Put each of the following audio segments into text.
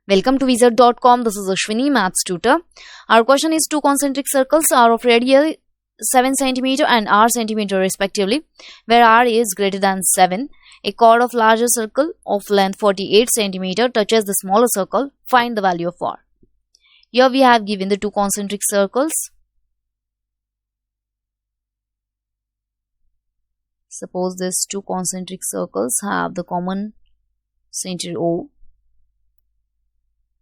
Welcome to wizard.com. This is Ashwini, maths tutor. Our question is two concentric circles are of radius 7 cm and r cm respectively, where r is greater than 7. A chord of larger circle of length 48 cm touches the smaller circle. Find the value of r. Here we have given the two concentric circles. Suppose these two concentric circles have the common center O.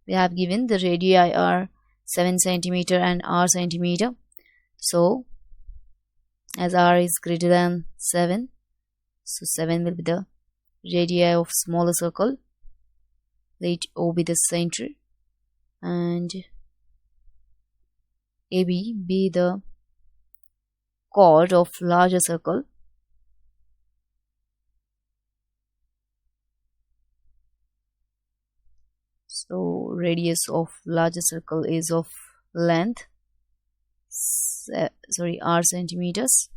We have given the radii are 7 cm and r cm. So, as r is greater than 7, so 7 will be the radii of smaller circle. Let O be the center and AB be the chord of larger circle. So radius of larger circle is of length r centimeters.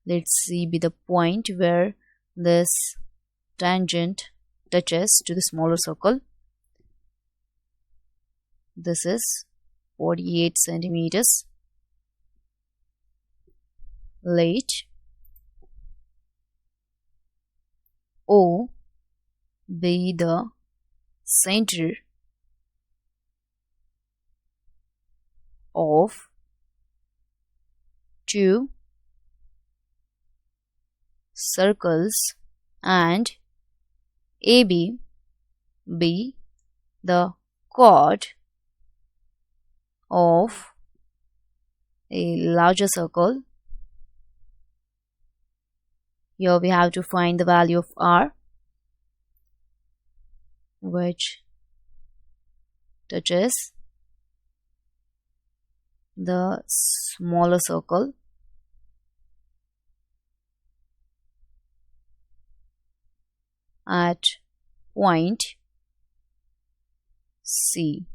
Let's see be the point where this tangent touches to the smaller circle. This is 48 centimeters. Let O be the center of two circles and AB be the chord of a larger circle. Here we have to find the value of r, which touches the smaller circle. At point C.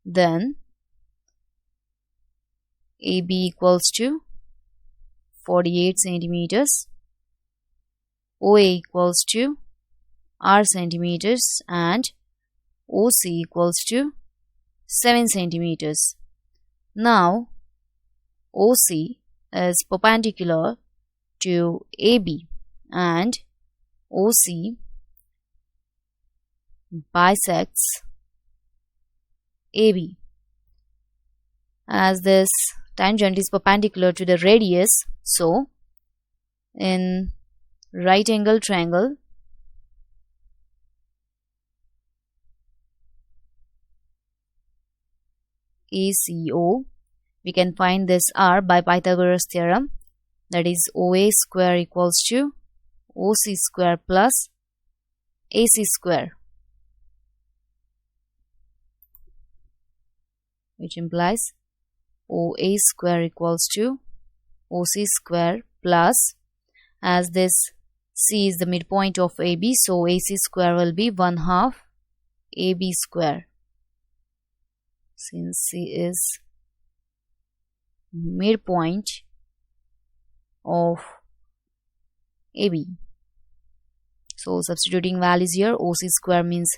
Then AB equals to 48 centimeters, OA equals to r centimeters and OC equals to 7 centimeters. Now OC is perpendicular to AB and OC bisects AB. As this tangent is perpendicular to the radius, so in right angle triangle ACO, we can find this r by Pythagoras theorem, that is OA square equals to OC square plus AC square, which implies OA square equals to OC square plus, as this C is the midpoint of AB, so AC square will be 1/2 AB square. Since C is midpoint of AB, so substituting values here, OC square means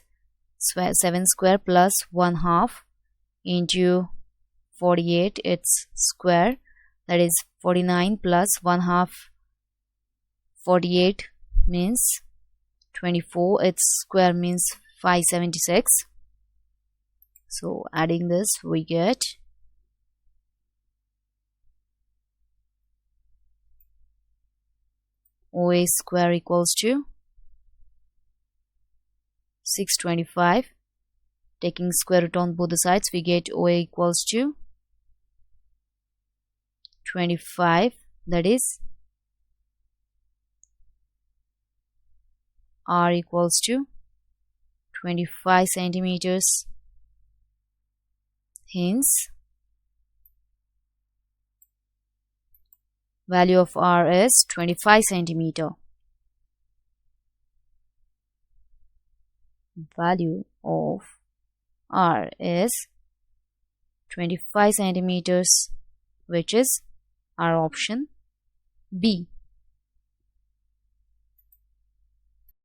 7 square plus 1/2 into 48, its square, that is 49 plus 1/2. 48 means 24, its square means 576. So adding this, we get OA square equals to 625. Taking square root on both the sides, we get OA equals to 25, that is r equals to 25 centimeters. Hence, value of r is 25 centimeter. Value of r is 25 centimeters, which is our option B.